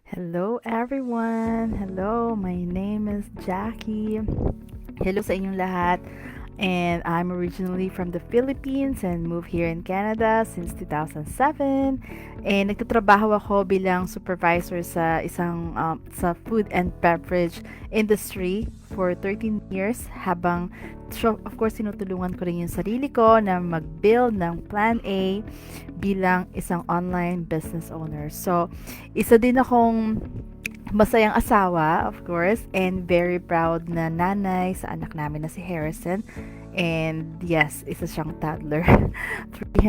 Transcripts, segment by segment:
Hello everyone! Hello, my name is Jackie. Hello sa inyong lahat. And I'm originally from the Philippines and moved here in Canada since 2007. And nagtatrabaho ako bilang supervisor sa sa food and beverage industry for 13 years habang of course tinutulungan ko rin yung sarili ko na mag-build ng plan A bilang isang online business owner. So, isa din akong masayang asawa, of course, and very proud na nanay sa anak namin na si Harrison. And yes, isa siyang toddler, 3.5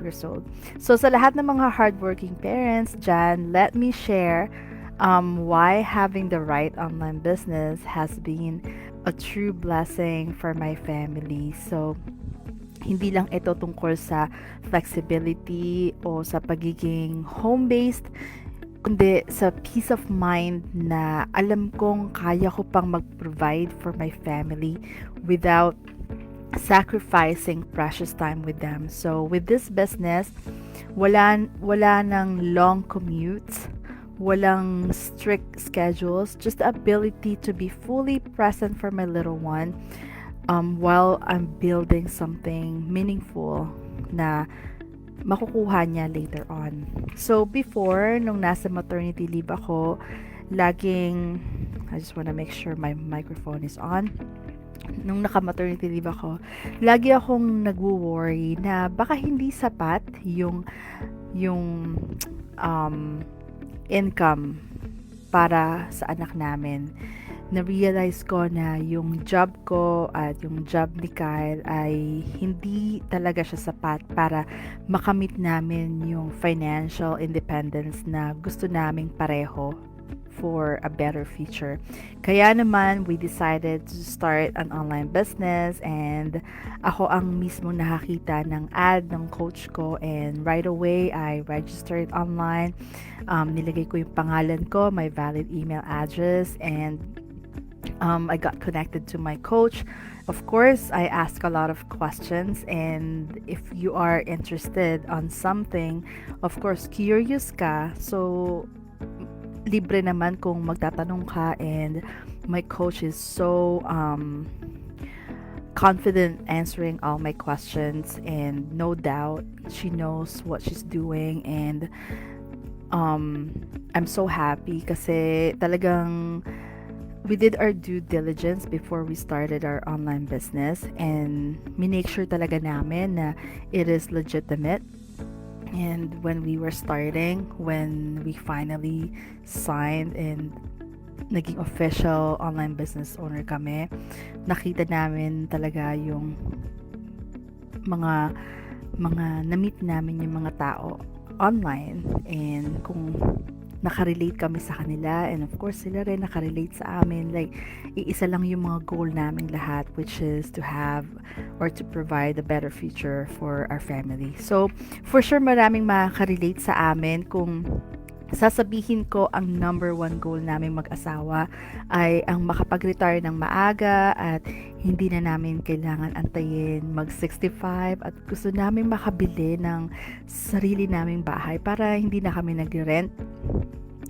years old. So sa lahat ng mga hardworking parents dyan, let me share why having the right online business has been a true blessing for my family. So hindi lang ito tungkol sa flexibility o sa pagiging home-based, kundi sa peace of mind na alam kong kaya ko pang mag-provide for my family without sacrificing precious time with them. So with this business, wala nang long commutes, walang strict schedules, just the ability to be fully present for my little one while I'm building something meaningful na makukuha niya later on. So before, nung nasa maternity leave ako, laging, I just wanna make sure my microphone is on. Nung naka-maternity leave ako, lagi akong nagwo-worry na baka hindi sapat yung income para sa anak namin. Na-realize ko na yung job ko at yung job ni Kyle ay hindi talaga siya sapat para makamit namin yung financial independence na gusto naming pareho for a better future. Kaya naman, we decided to start an online business and ako ang mismo nakakita ng ad ng coach ko and right away, I registered online. Nilagay ko yung pangalan ko, my valid email address, and I got connected to my coach. Of course, I ask a lot of questions, and if you are interested on something, of course, curious ka. So, libre naman kung magtatanong ka, and my coach is so confident answering all my questions, and no doubt she knows what she's doing, and I'm so happy kasi talagang we did our due diligence before we started our online business and minake sure talaga namin na it is legitimate. And when we were starting, when we finally signed and naging official online business owner kami, nakita namin talaga yung mga na-meet namin yung mga tao online and kung nakarelate kami sa kanila, and of course sila rin nakarelate sa amin. Like, iisa lang yung mga goal namin lahat, which is to have or to provide a better future for our family. So for sure maraming makakarelate sa amin kung sasabihin ko ang number one goal naming mag-asawa ay ang makapag-retire ng maaga at hindi na namin kailangan antayin mag-65 at gusto namin makabili ng sarili naming bahay para hindi na kami nag-rent.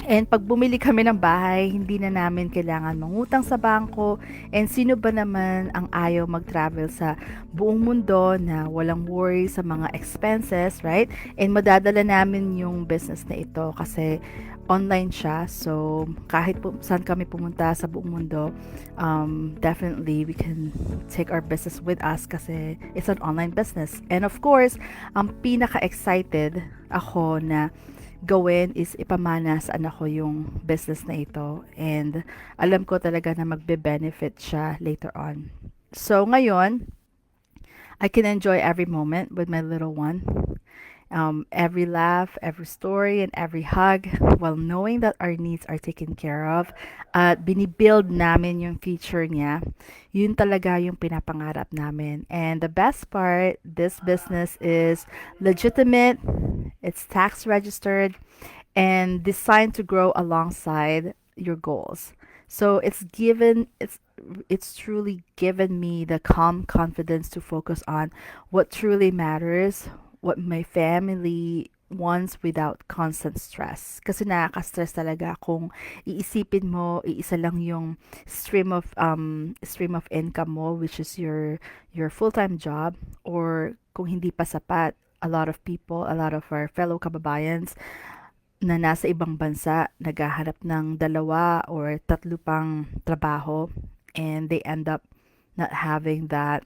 And pag bumili kami ng bahay, hindi na namin kailangan mangutang sa bangko. And sino ba naman ang ayaw mag-travel sa buong mundo na walang worry sa mga expenses, right? And madadala namin yung business na ito kasi online siya. So, kahit saan kami pumunta sa buong mundo, definitely we can take our business with us kasi it's an online business. And of course, ang pinaka-excited ako na gawin is ipamana sa anak ko yung business na ito, and alam ko talaga na magbe-benefit siya later on. So ngayon, I can enjoy every moment with my little one. Every laugh, every story, and every hug, while knowing that our needs are taken care of at binibuild namin yung future niya, yun talaga yung pinapangarap namin. And the best part, this business is legitimate, it's tax registered, and designed to grow alongside your goals. So it's truly given me the calm confidence to focus on what truly matters, what my family ones without constant stress. Kasi nakaka-stress talaga kung iisipin mo, iisa lang yung stream of income mo, which is your full-time job, or kung hindi pa sapat, a lot of people, a lot of our fellow kababayans na nasa ibang bansa naghahanap ng dalawa or tatlo pang trabaho, and they end up not having that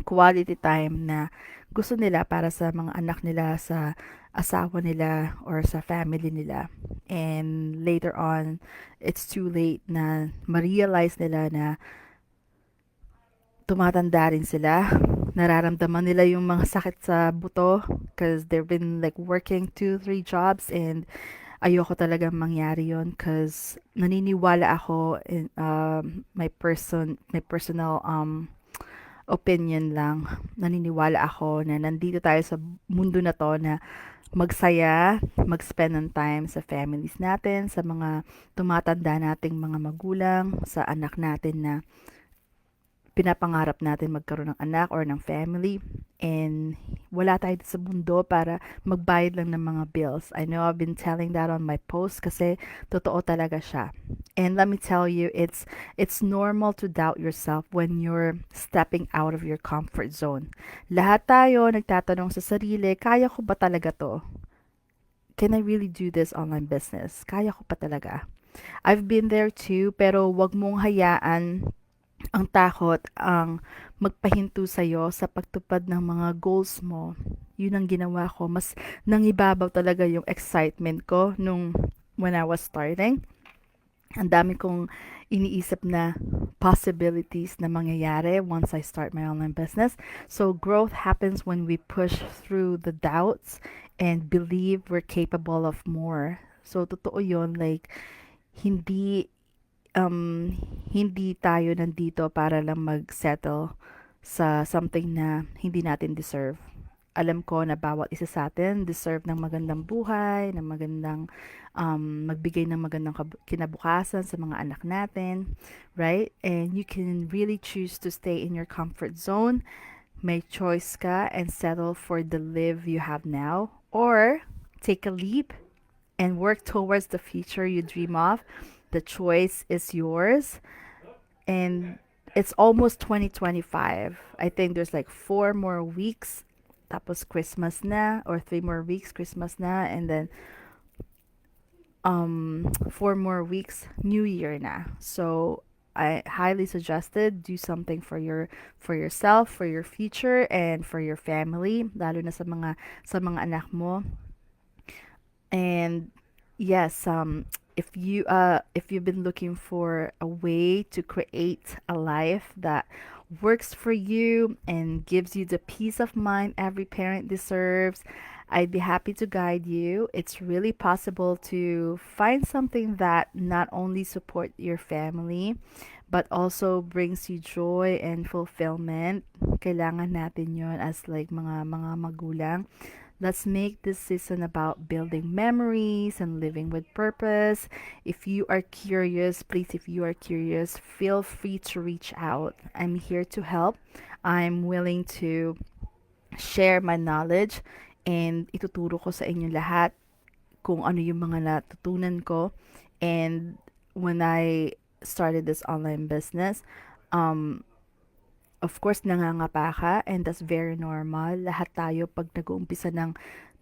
quality time na gusto nila para sa mga anak nila, sa asawa nila, or sa family nila. And later on, it's too late na ma-realize nila na tumatanda rin sila. Nararamdaman nila yung mga sakit sa buto because they've been like working 2, 3 jobs, and ayoko talaga mangyari yon because naniniwala ako in my personal opinion lang. Naniniwala ako na nandito tayo sa mundo na to na magsaya, mag-spend ng time sa families natin, sa mga tumatanda nating mga magulang, sa anak natin na pinapangarap natin magkaroon ng anak or ng family, and wala tayo sa mundo para magbayad lang ng mga bills. I know I've been telling that on my post kasi totoo talaga siya. And let me tell you, it's normal to doubt yourself when you're stepping out of your comfort zone. Lahat tayo nagtatanong sa sarili, kaya ko ba talaga to? Can I really do this online business? Kaya ko pa talaga? I've been there too, pero wag mong hayaan ang takot ang magpahinto sa'yo sa pagtupad ng mga goals mo. Yun ang ginawa ko. Mas nangibabaw talaga yung excitement ko nung when I was starting. Ang dami kong iniisip na possibilities na mangyayari once I start my online business. So growth happens when we push through the doubts and believe we're capable of more. So totoo yun, like hindi um, hindi tayo nandito para lang mag-settle sa something na hindi natin deserve. Alam ko na bawat isa sa atin deserve ng magandang buhay, ng magandang magbigay ng magandang kinabukasan sa mga anak natin, right? And you can really choose to stay in your comfort zone. May choice ka and settle for the live you have now, or take a leap and work towards the future you dream of. The choice is yours. And it's almost 2025. I think there's like 4 more weeks. Tapos Christmas na, or 3 more weeks, Christmas na, and then 4 more weeks, New Year na. So I highly suggested do something for yourself, for your future, and for your family, lalo na sa mga anak mo. And yes, if you've been looking for a way to create a life that works for you and gives you the peace of mind every parent deserves, I'd be happy to guide you. It's really possible to find something that not only support your family but also brings you joy and fulfillment. Kailangan natin 'yon as like mga magulang. Let's make this season about building memories and living with purpose. If you are curious, please, if you are curious, feel free to reach out. I'm here to help. I'm willing to share my knowledge, and ituturo ko sa inyo lahat kung ano yung mga natutunan ko. And when I started this online business, um, of course, nangangapa ka, and that's very normal. Lahat tayo pag nag-uumpisa ng,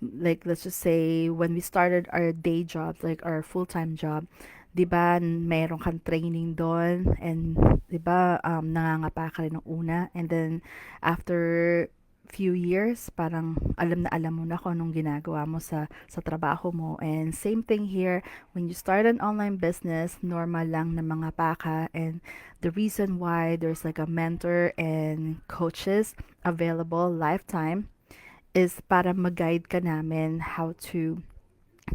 like, let's just say, when we started our day job, like our full-time job, di ba, mayroon kang training doon, and di ba, nangangapa ka rin ng una, and then, after few years, parang alam na alam mo na kung anong ginagawa mo sa trabaho mo. And same thing here, when you start an online business, normal lang na mga paka, and the reason why there's like a mentor and coaches available lifetime is para mag-guide ka namin how to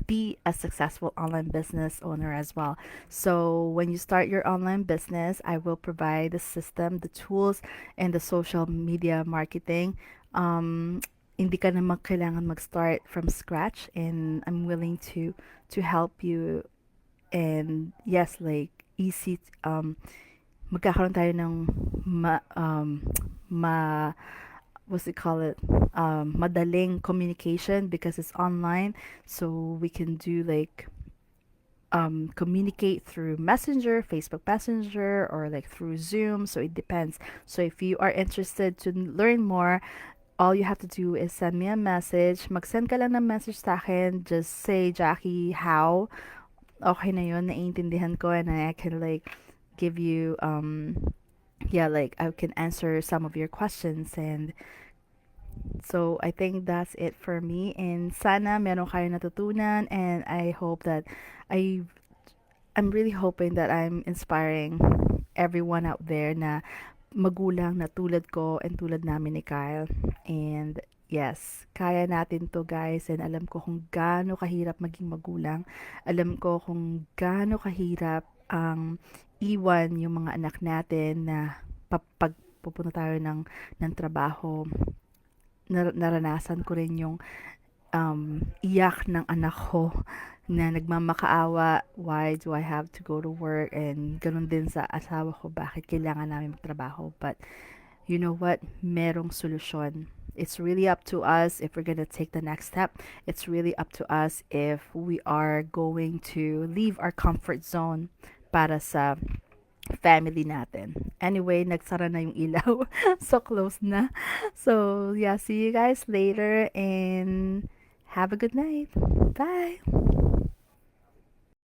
be a successful online business owner as well. So, when you start your online business, I will provide the system, the tools, and the social media marketing. Um, hindi ka na kailangan mag-start from scratch, and I'm willing to help you. And yes, like easy magkakaroon tayo ng ma, what's it call it, madaling communication because it's online, so we can do like communicate through Messenger, Facebook Messenger, or like through Zoom. So it depends. So if you are interested to learn more, all you have to do is send me a message. Mag-send ka lang ng message sa akin. Just say, Jackie, how? Okay na yun. Naiintindihan ko, and I can like give you, yeah, like I can answer some of your questions. And so I think that's it for me. And sana meron kayo natutunan. And I hope that I I'm really hoping that I'm inspiring everyone out there na magulang na tulad ko and tulad namin ni Kyle. And yes, kaya natin to guys, and alam ko kung gaano kahirap maging magulang. Alam ko kung gaano kahirap ang iwan yung mga anak natin na pag pupunta tayo ng trabaho. Naranasan ko rin yung iyak ng anak ko na nagmamakaawa, why do I have to go to work? And ganun din sa asawa ko, bakit kailangan namin magtrabaho? But you know what? Merong solusyon. It's really up to us if we're gonna take the next step. It's really up to us if we are going to leave our comfort zone para sa family natin. Anyway, nagsara na yung ilaw. So close na. So yeah, see you guys later and have a good night. Bye.